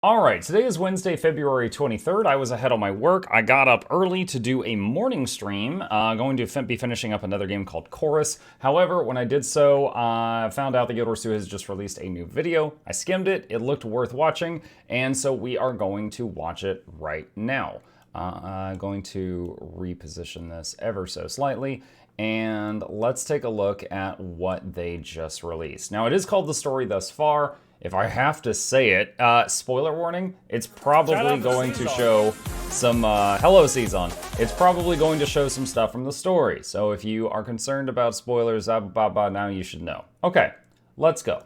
Alright, today is Wednesday, February 23rd. I was ahead on my work. I got up early to do a morning stream. Going to be finishing up another game called Chorus. However, when I did so, I found out that Guild Wars 2 has just released a new video. I skimmed it, it looked worth watching, and so we are going to watch it right now. I'm going to reposition this ever so slightly, and let's take a look at what they just released. Now, it is called The Story Thus Far. If I have to say it, spoiler warning, it's probably going to show some, hello Season. It's probably going to show some stuff from the story. So if you are concerned about spoilers, now you should know. Okay, let's go.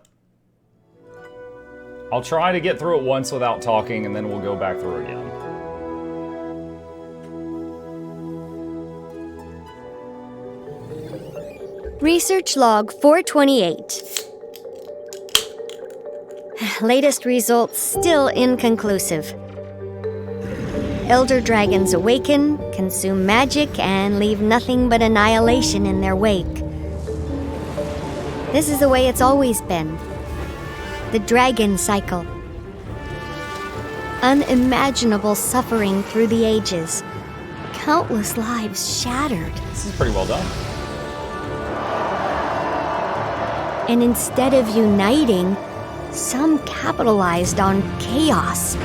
I'll try to get through it once without talking, and then we'll go back through again. Research log 428. Latest results still inconclusive. Elder dragons awaken, consume magic, and leave nothing but annihilation in their wake. This is the way it's always been. The dragon cycle. Unimaginable suffering through the ages. Countless lives shattered. This is pretty well done. And instead of uniting, some capitalized on chaos.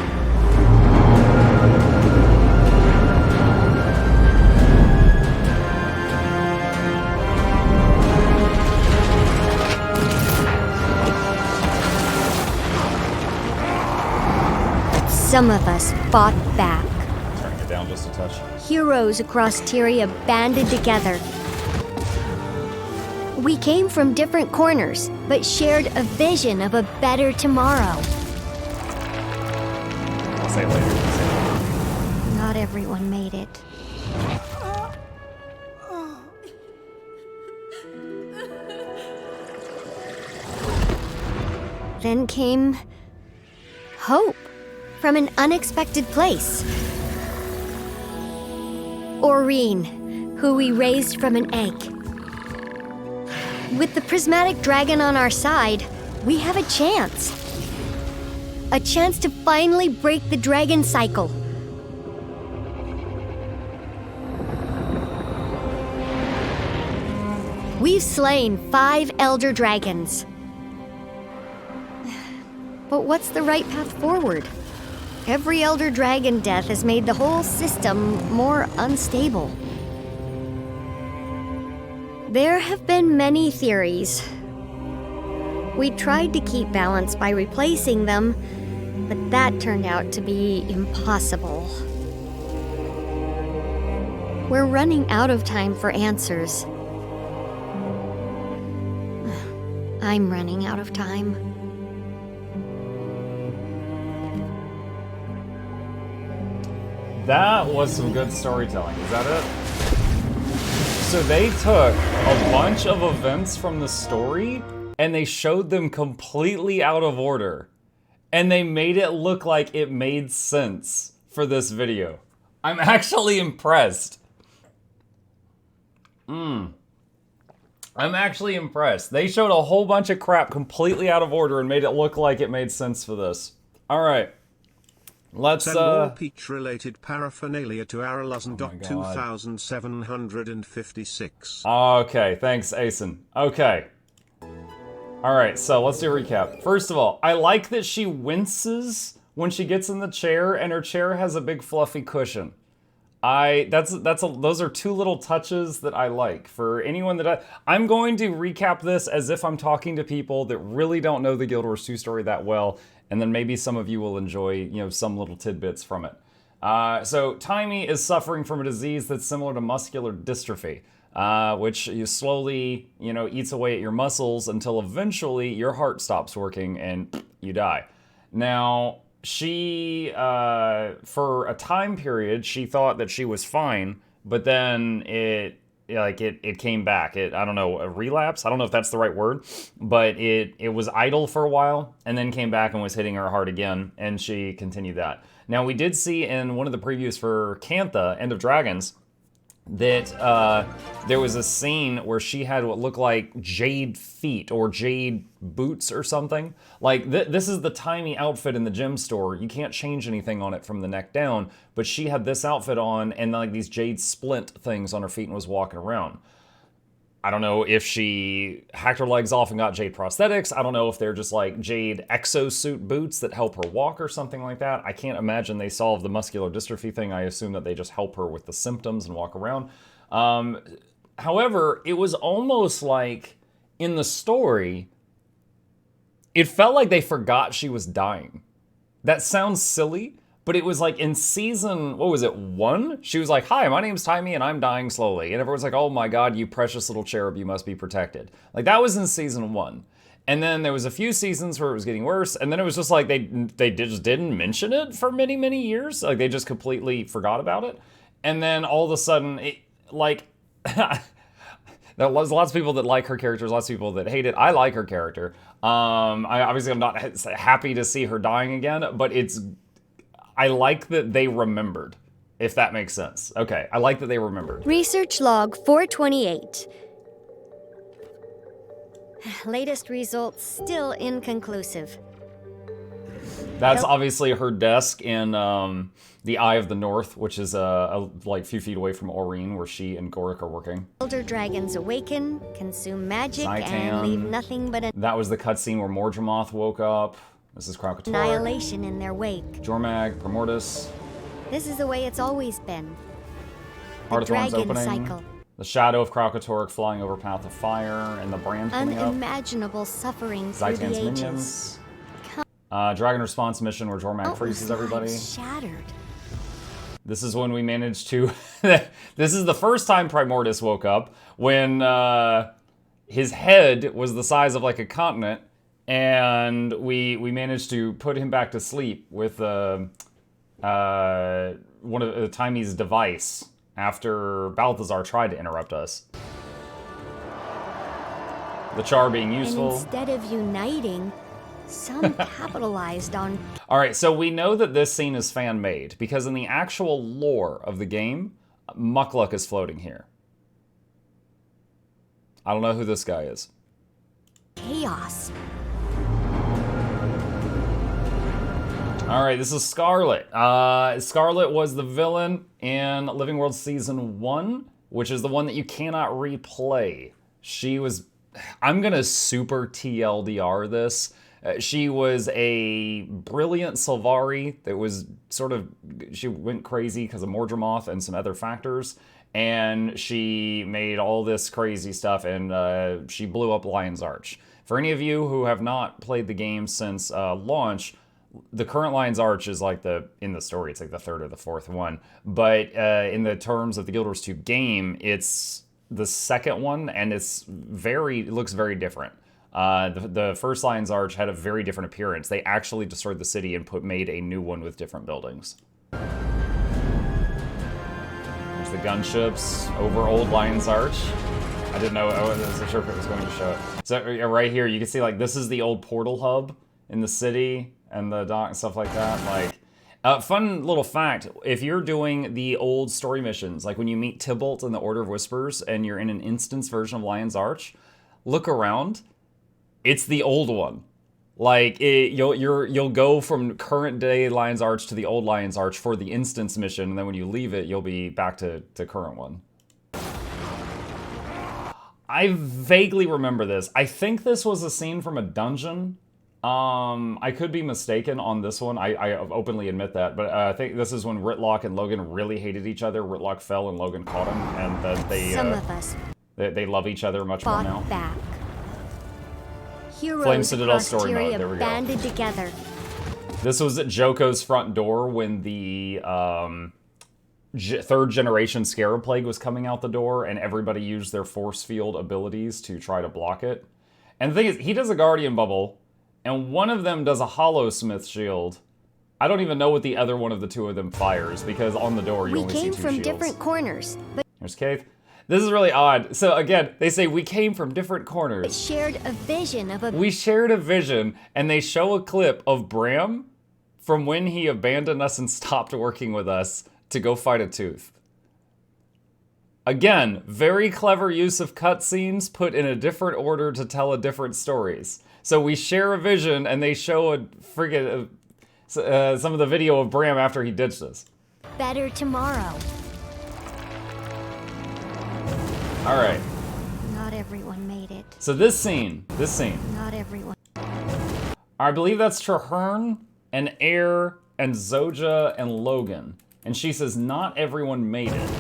Some of us fought back. Turning it down just a touch. Heroes across Tyria banded together. We came from different corners, but shared a vision of a better tomorrow. I'll say it later. Not everyone made it. Then came hope from an unexpected place. Aurene, who we raised from an egg. With the prismatic dragon on our side, we have a chance. A chance to finally break the dragon cycle. We've slain 5 elder dragons. But what's the right path forward? Every elder dragon death has made the whole system more unstable. There have been many theories. We tried to keep balance by replacing them, but that turned out to be impossible. We're running out of time for answers. I'm running out of time. That was some good storytelling. Is that it? So they took a bunch of events from the story and they showed them completely out of order. And they made it look like it made sense for this video. I'm actually impressed. I'm actually impressed. They showed a whole bunch of crap completely out of order and made it look like it made sense for this. All right. Let's send more peach-related paraphernalia to Aralazan.2756. Okay, thanks, Asen. Okay. Alright, so let's do a recap. First of all, I like that she winces when she gets in the chair and her chair has a big fluffy cushion. Those are two little touches that I like. For anyone that I'm going to recap this as if I'm talking to people that really don't know the Guild Wars 2 story that well, and then maybe some of you will enjoy, some little tidbits from it. So Taimi is suffering from a disease that's similar to muscular dystrophy, which you slowly, eats away at your muscles until eventually your heart stops working and you die. Now, she, for a time period, she thought that she was fine, but then it came back. I don't know, a relapse? I don't know if that's the right word, but it was idle for a while and then came back and was hitting her heart again, and she continued that. Now, we did see in one of the previews for Cantha, End of Dragons, that there was a scene where she had what looked like jade feet or jade boots or something. Like, this is the tiny outfit in the gem store. You can't change anything on it from the neck down, but she had this outfit on and like these jade splint things on her feet and was walking around. I don't know if she hacked her legs off and got jade prosthetics. I don't know if they're just like jade exosuit boots that help her walk or something like that. I can't imagine they solve the muscular dystrophy thing. I assume that they just help her with the symptoms and walk around. However, it was almost like in the story, it felt like they forgot she was dying. That sounds silly, but it was like in season, what was it, 1? She was like, "Hi, my name's Timey and I'm dying slowly." And everyone's like, "Oh my God, you precious little cherub, you must be protected." Like, that was in season 1. And then there was a few seasons where it was getting worse. And then it was just like they just didn't mention it for many, many years. Like, they just completely forgot about it. And then all of a sudden, it, like, there's lots of people that like her character, lots of people that hate it. I like her character. I'm not happy to see her dying again, but I like that they remembered, if that makes sense. Okay, I like that they remembered. Research log 428. Latest results still inconclusive. That's obviously her desk in the Eye of the North, which is like a few feet away from Aurene, where she and Gorick are working. Elder dragons awaken, consume magic, Zaitan. and leave nothing but That was the cutscene where Mordremoth woke up. This is Kraukatork. annihilation in their wake. Jormag, Primordus. This is the way it's always been. Heart of Thorns dragon opening. cycle. The shadow of Kraukatork flying over Path of Fire, and the brand coming up. Unimaginable suffering through the Zaitan's ages. minions. Dragon response mission where Jormag freezes everybody. Shattered. This is when we managed to... This is the first time Primordus woke up, when his head was the size of like a continent, and we managed to put him back to sleep with one of Timey's device after Balthazar tried to interrupt us. The char being useful. And instead of uniting, some capitalized on... All right, so we know that this scene is fan-made because in the actual lore of the game, Mukluk is floating here. I don't know who this guy is. chaos. All right, this is Scarlet. Scarlet was the villain in Living World Season 1, which is the one that you cannot replay. She was... I'm gonna super TLDR this. She was a brilliant Sylvari that was sort of... She went crazy because of Mordremoth and some other factors. And she made all this crazy stuff, and she blew up Lion's Arch. For any of you who have not played the game since launch, the current Lion's Arch is like in the story, it's like the third or the fourth one. But in the terms of the Guild Wars 2 game, it's the second one, and it looks very different. The first Lion's Arch had a very different appearance. They actually destroyed the city and made a new one with different buildings. There's the gunships over Old Lion's Arch. I didn't know, I wasn't sure if it was going to show it. So right here, you can see like this is the old portal hub in the city and the dock and stuff like that. Like, fun little fact, if you're doing the old story missions, like when you meet Tybalt in the Order of Whispers and you're in an instance version of Lion's Arch, look around. It's the old one. Like, you'll go from current day Lion's Arch to the old Lion's Arch for the instance mission, and then when you leave it, you'll be back to current one. I vaguely remember this. I think this was a scene from a dungeon. I could be mistaken on this one. I openly admit that, but I think this is when Ritlock and Logan really hated each other. Ritlock fell and Logan caught him, and then Some of us they love each other much more now. fought back. Flame Heroes Citadel across story mode, there we Tyria go. banded together. This was at Joko's front door when the third generation Scarab Plague was coming out the door, and everybody used their force field abilities to try to block it. And the thing is, he does a Guardian Bubble, and one of them does a Hollow Smith shield. I don't even know what the other one of the two of them fires, because on the door you We only see came two from shields. different corners, but There's Keith. This is really odd. So again, they say we came from different corners. shared a vision of a We shared a vision, and they show a clip of Bram from when he abandoned us and stopped working with us to go fight a tooth. Again, very clever use of cutscenes put in a different order to tell a different stories. So we share a vision, and they show a friggin' some of the video of Bram after he ditched us. Better tomorrow. All right. Not everyone made it. So this scene. Not everyone. I believe that's Traherne and Air and Zoja and Logan. And she says, not everyone made it.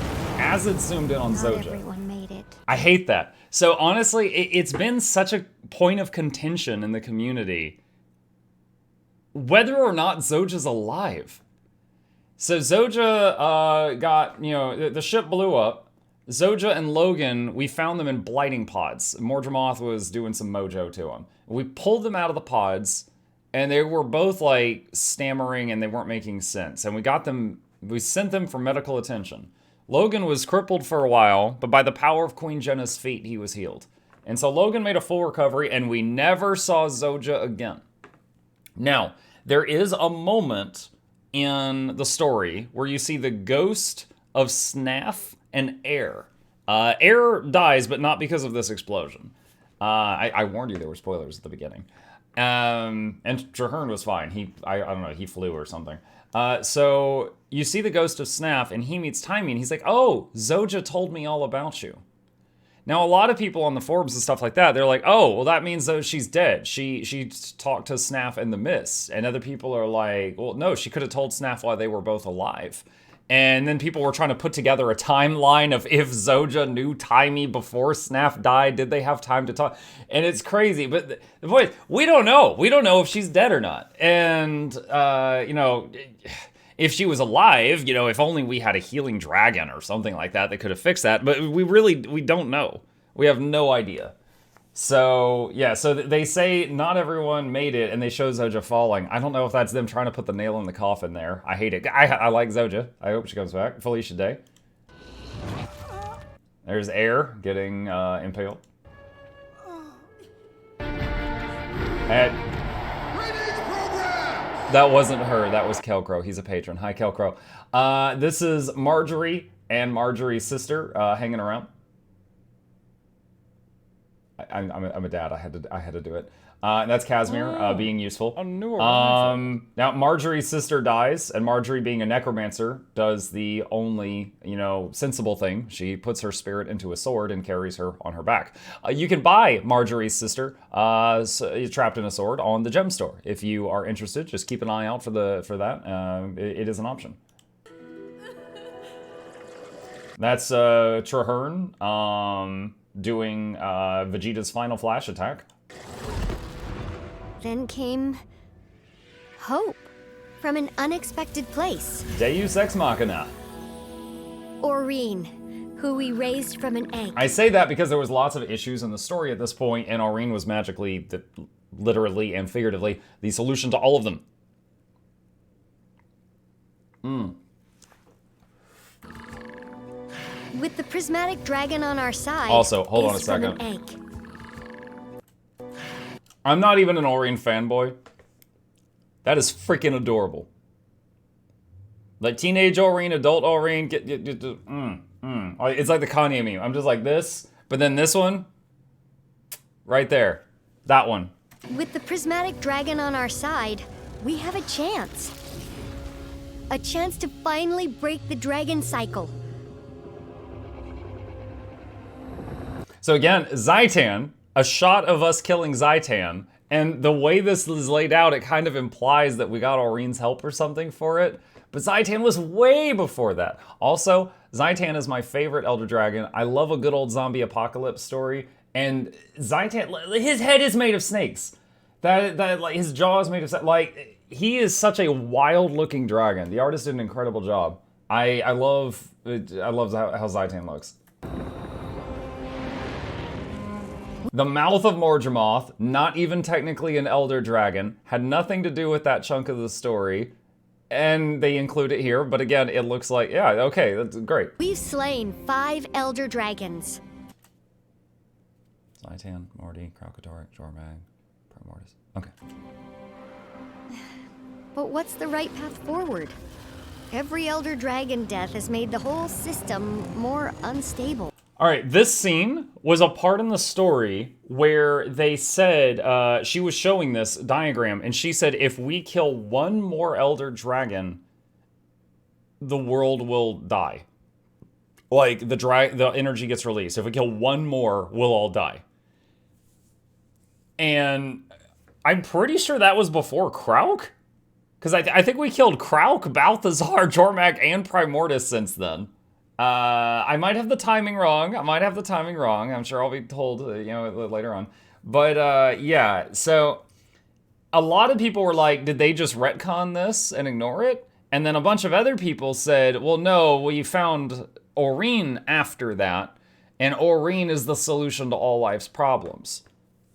As it's zoomed in on Not Zoja. everyone made it. I hate that. So honestly, it's been such a point of contention in the community whether or not Zoja's alive. So Zoja got, the ship blew up. Zoja and Logan, we found them in blighting pods. Mordramoth was doing some mojo to them. We pulled them out of the pods, and they were both like stammering and they weren't making sense. And we sent them for medical attention. Logan was crippled for a while, but by the power of Queen Jenna's feet, he was healed. And so Logan made a full recovery, and we never saw Zoja again. Now, there is a moment in the story where you see the ghost of Snaff and Air. Air dies, but not because of this explosion. I warned you there were spoilers at the beginning. And Traherne was fine. I don't know, he flew or something. So you see the ghost of Snaff, and he meets Timey, and he's like, oh, Zoja told me all about you. Now, a lot of people on the forums and stuff like that, they're like, oh, well, that means that she's dead. She talked to Snaff and the Mist. And other people are like, well, no, she could have told Snaff why they were both alive. And then people were trying to put together a timeline of if Zoja knew Timey before Snaff died, did they have time to talk? And it's crazy. But the point is, we don't know. We don't know if she's dead or not. And, if she was alive, if only we had a healing dragon or something like that that could have fixed that. But we don't know. We have no idea. So, yeah, so they say not everyone made it, and they show Zoja falling. I don't know if that's them trying to put the nail in the coffin there. I hate it. I like Zoja. I hope she comes back. Felicia Day. There's Air getting impaled. And that wasn't her. That was Kelcro. He's a patron. Hi, Kelcro. This is Marjorie and Marjorie's sister hanging around. I'm a dad. I had to do it. And that's Casimir being useful. Now Marjorie's sister dies, and Marjorie, being a necromancer, does the only sensible thing. She puts her spirit into a sword and carries her on her back. You can buy Marjorie's sister trapped in a sword on the gem store if you are interested. Just keep an eye out for that. It is an option. That's Traherne doing Vegeta's final flash attack. Then came hope from an unexpected place. Deus Ex Machina. Aurene, who we raised from an egg. I say that because there was lots of issues in the story at this point, and Aurene was magically, literally and figuratively, the solution to all of them. With the prismatic dragon on our side. Also, hold on a second. From an egg. I'm not even an Aurene fanboy. That is freaking adorable. Like teenage Aurene, adult Aurene, It's like the Kanye meme. I'm just like this, but then this one, right there, that one. With the prismatic dragon on our side, we have a chance. A chance to finally break the dragon cycle. So again, Zhaitan, a shot of us killing Zhaitan, and the way this is laid out, it kind of implies that we got Aurene's help or something for it. But Zhaitan was way before that. Also, Zhaitan is my favorite Elder Dragon. I love a good old zombie apocalypse story. And Zhaitan, his head is made of snakes. Like his jaw is made of like he is such a wild looking dragon. The artist did an incredible job. I love how Zhaitan looks. The mouth of Mordramoth, not even technically an Elder Dragon, had nothing to do with that chunk of the story. And they include it here, but again, it looks like, yeah, okay, that's great. We've slain 5 Elder Dragons. Zhaitan, Morty, Kralkator, Jormag, Primordius. Okay. But what's the right path forward? Every Elder Dragon death has made the whole system more unstable. All right, this scene was a part in the story where they said, she was showing this diagram, and she said, if we kill one more Elder Dragon, the world will die. Like, the energy gets released. If we kill one more, we'll all die. And I'm pretty sure that was before Krauk? Because I think we killed Krauk, Balthazar, Jormak, and Primordus since then. I might have the timing wrong. I'm sure I'll be told, later on. But, yeah, so a lot of people were like, did they just retcon this and ignore it? And then a bunch of other people said, well, no, we found Aurene after that, and Aurene is the solution to all life's problems.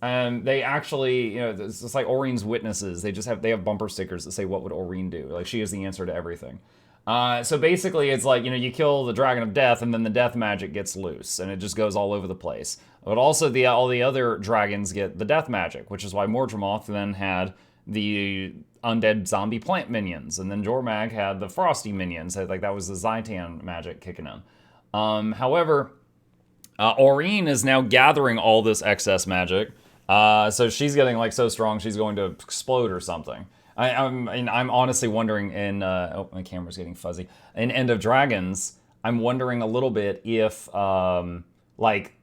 And they actually, it's just like Aurene's witnesses. They have bumper stickers that say, what would Aurene do? Like, she is the answer to everything. So basically, it's like, you kill the Dragon of Death, and then the death magic gets loose, and it just goes all over the place. But also, all the other dragons get the death magic, which is why Mordremoth then had the undead zombie plant minions, and then Jormag had the frosty minions. Like, that was the Zaitan magic kicking in. However, Aurene is now gathering all this excess magic, so she's getting, like, so strong she's going to explode or something. I'm honestly wondering oh, my camera's getting fuzzy. In End of Dragons, I'm wondering a little bit if, like,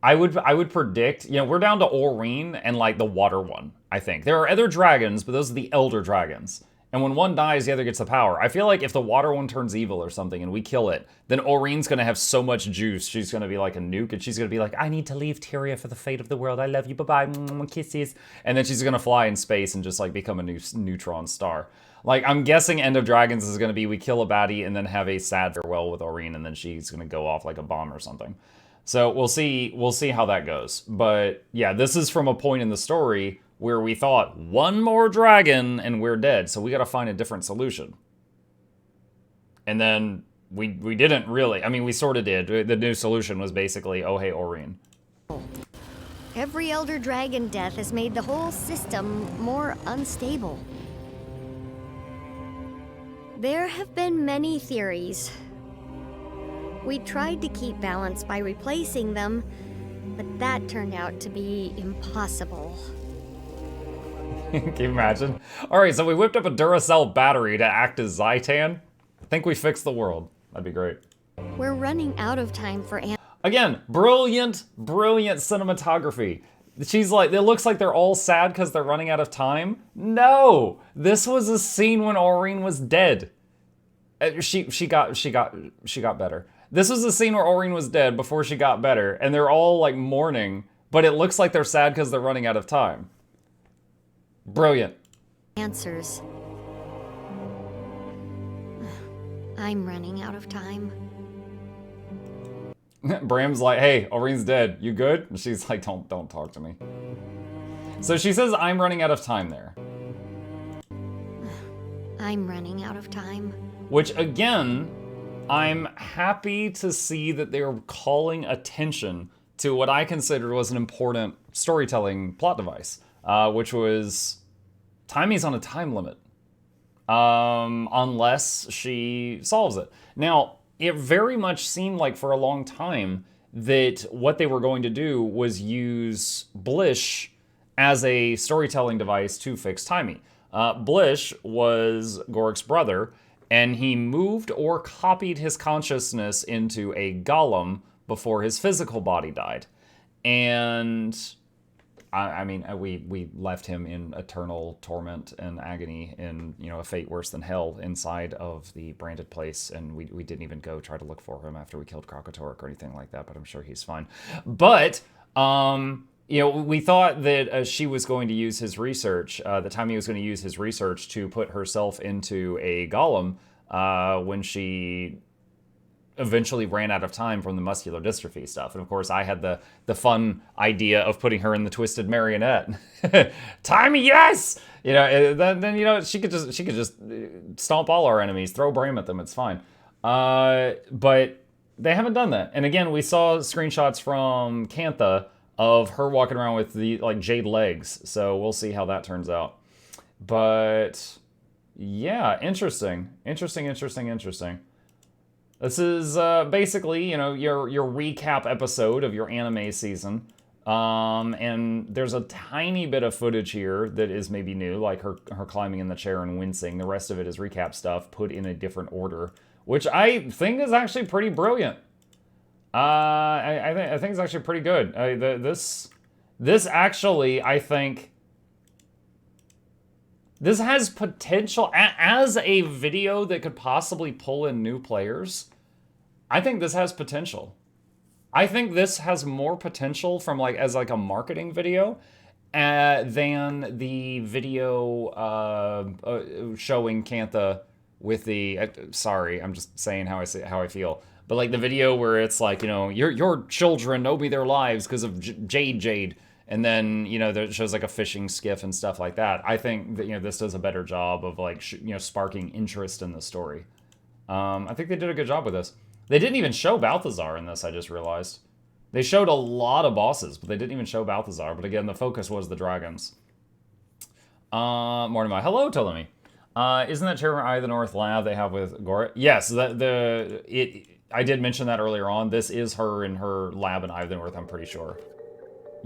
I would predict, we're down to Aurene and, like, the water one, I think. There are other dragons, but those are the elder dragons. And when one dies, the other gets the power. I feel like if the water one turns evil or something and we kill it, then Aurene's going to have so much juice, she's going to be like a nuke, and she's going to be like, I need to leave Tyria for the fate of the world. I love you. Bye-bye. Kisses. And then she's going to fly in space and just, like, become a new neutron star. Like, I'm guessing End of Dragons is going to be we kill a baddie and then have a sad farewell with Aurene, and then she's going to go off like a bomb or something. So we'll see how that goes. But yeah, this is from a point in the story where we thought, one more dragon and we're dead, so we gotta find a different solution. And then we didn't really. I mean, we sort of did. The new solution was basically, oh hey, Aurene. Every Elder Dragon death has made the whole system more unstable. There have been many theories. We tried to keep balance by replacing them, but that turned out to be impossible. Can you imagine? Alright, so we whipped up a Duracell battery to act as Zaitan. I think we fixed the world. That'd be great. We're running out of time for Again, brilliant cinematography. She's like, it looks like they're all sad because they're running out of time. No! This was a scene when Aurene was dead. She got better. This was a scene where Aurene was dead before she got better, and they're all like mourning, but it looks like they're sad because they're running out of time. Brilliant. Answers. I'm running out of time. Bram's like, hey, Aurene's dead. You good? And she's like, don't talk to me. So she says, I'm running out of time there. I'm running out of time. Which, again, I'm happy to see that they're calling attention to what I considered was an important storytelling plot device, which was Taimi's on a time limit, unless she solves it. Now, it very much seemed like for a long time that what they were going to do was use Blish as a storytelling device to fix Taimi. Blish was Gorik's brother, and he moved or copied his consciousness into a golem before his physical body died. And I mean, we left him in eternal torment and agony in, a fate worse than hell inside of the branded place, and we didn't even go try to look for him after we killed Krakatork or anything like that, but I'm sure he's fine. But, we thought that she was going to use his research, that Taimi was going to use his research to put herself into a golem when she eventually ran out of time from the muscular dystrophy stuff. And of course, I had the fun idea of putting her in the Twisted Marionette. Taimi, yes! Then she could just stomp all our enemies, throw Bram at them, it's fine. But they haven't done that. And again, we saw screenshots from Cantha of her walking around with the jade legs. So we'll see how that turns out. But Yeah, interesting. Interesting. This is basically, your recap episode of your anime season. And there's a tiny bit of footage here that is maybe new, like her climbing in the chair and wincing. The rest of it is recap stuff put in a different order, which I think is actually pretty brilliant. I think it's actually pretty good. This actually, I think, this has potential as a video that could possibly pull in new players. I think this has potential. I think this has more potential from as a marketing video than the video showing Kantha with the. Sorry, I'm just saying how I feel. But the video where it's your children owe me their lives because of Jade. And then, it shows a fishing skiff and stuff like that. I think that, this does a better job of sparking interest in the story. I think they did a good job with this. They didn't even show Balthazar in this, I just realized. They showed a lot of bosses, but they didn't even show Balthazar. But again, the focus was the dragons. Mortimer, hello, Ptolemy. Isn't that Chairman Eye of the North lab they have with Goret? Yes, I did mention that earlier on. This is her in her lab in Eye of the North, I'm pretty sure.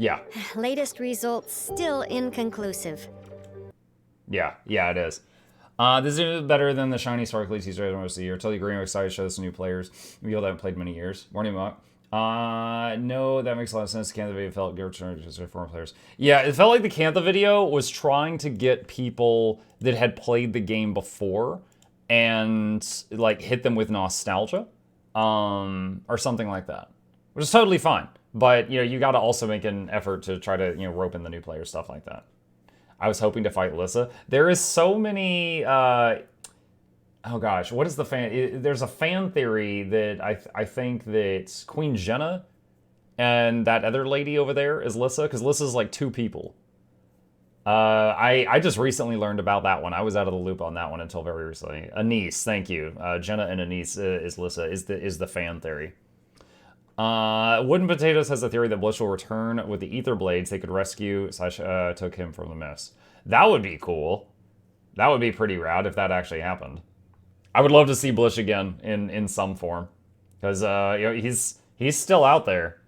Yeah. Latest results still inconclusive. Yeah, it is. This is better than the shiny sparkly teaser most of the year. Tell you green, excited to show this to new players. People that haven't played many years. Morning, Mock. No, that makes a lot of sense. Kantha video felt good to former players. Yeah, it felt like the Kantha video was trying to get people that had played the game before and hit them with nostalgia, or something like that, which is totally fine. But, you got to also make an effort to try to, rope in the new players, stuff like that. I was hoping to fight Lissa. There is so many, oh gosh, what is the fan? There's a fan theory that I think that Queen Jenna and that other lady over there is Lissa, because Lissa's two people. I just recently leared about that one. I was out of the loop on that one until very recently. Anise, thank you. Jenna and Anise is Lissa, is the fan theory. Wooden Potatoes has a theory that Blish will return with the ether blades they could rescue / took him from the mist. That would be cool. That would be pretty rad if that actually happened. I would love to see Blish again in some form, because he's still out there,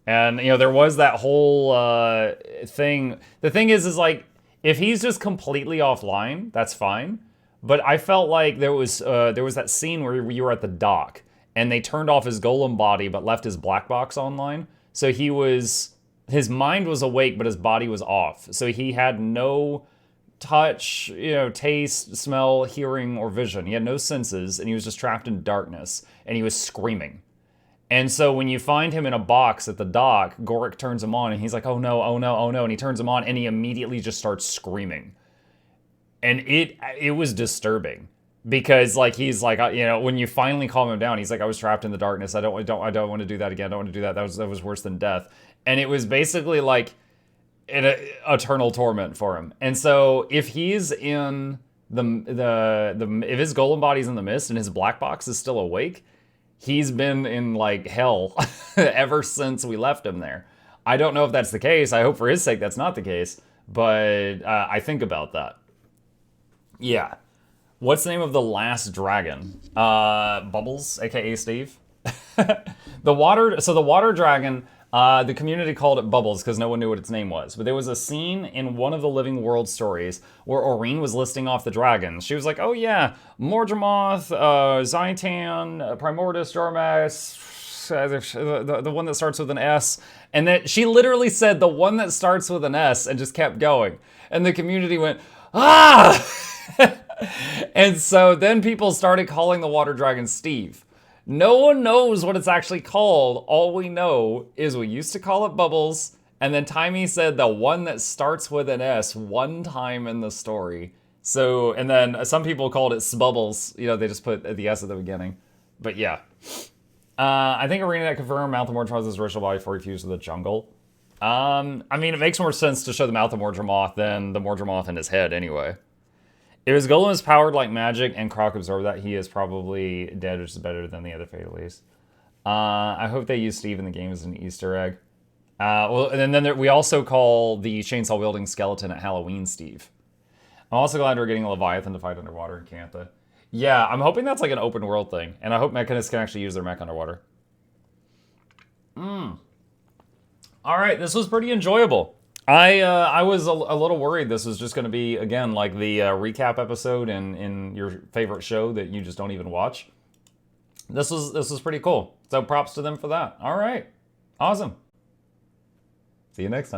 and there was that whole thing. The thing is if he's just completely offline, that's fine. But I felt like there was that scene where you were at the dock. And they turned off his golem body, but left his black box online. So his mind was awake, but his body was off. So he had no touch, taste, smell, hearing, or vision. He had no senses, and he was just trapped in darkness, and he was screaming. And so when you find him in a box at the dock, Gorik turns him on, and he's like, oh no, and he turns him on, and he immediately just starts screaming. And it was disturbing. Because he's when you finally calm him down, he's like, I was trapped in the darkness. I don't want to do that again. I don't want to do that. That was worse than death. And it was basically an eternal torment for him. And so if he's in if his golem body's in the mist and his black box is still awake, he's been in hell ever since we left him there. I don't know if that's the case. I hope for his sake that's not the case. But I think about that. Yeah. What's the name of the last dragon? Bubbles, aka Steve. The water dragon, the community called it Bubbles because no one knew what its name was. But there was a scene in one of the Living World stories where Aurene was listing off the dragons. She was like, oh yeah, Mordramoth, Zaitan, Primordus, Jormax, the one that starts with an S. And then she literally said the one that starts with an S and just kept going. And the community went, ah! And so then people started calling the water dragon Steve. No one knows what it's actually called. All we know is we used to call it Bubbles, and then Timey said the one that starts with an S one time in the story. So, and then some people called it Sbubbles. They just put the S at the beginning. But yeah. I think Arena that confirmed Mouth of Mordremoth's original body before he fused with the jungle. It makes more sense to show the Mouth of Mordremoth than the Mordremoth in his head anyway. If his golem is powered like magic and Croc absorbed that, he is probably dead, which is better than the other fatalities. I hope they use Steve in the game as an Easter egg. And then we also call the chainsaw-wielding skeleton at Halloween Steve. I'm also glad we're getting a Leviathan to fight underwater in Cantha. Yeah, I'm hoping that's like an open world thing, and I hope mechanists can actually use their mech underwater. All right, this was pretty enjoyable. I was a little worried this was just going to be, again, like the recap episode in your favorite show that you just don't even watch. This was pretty cool. So props to them for that. All right. Awesome. See you next time.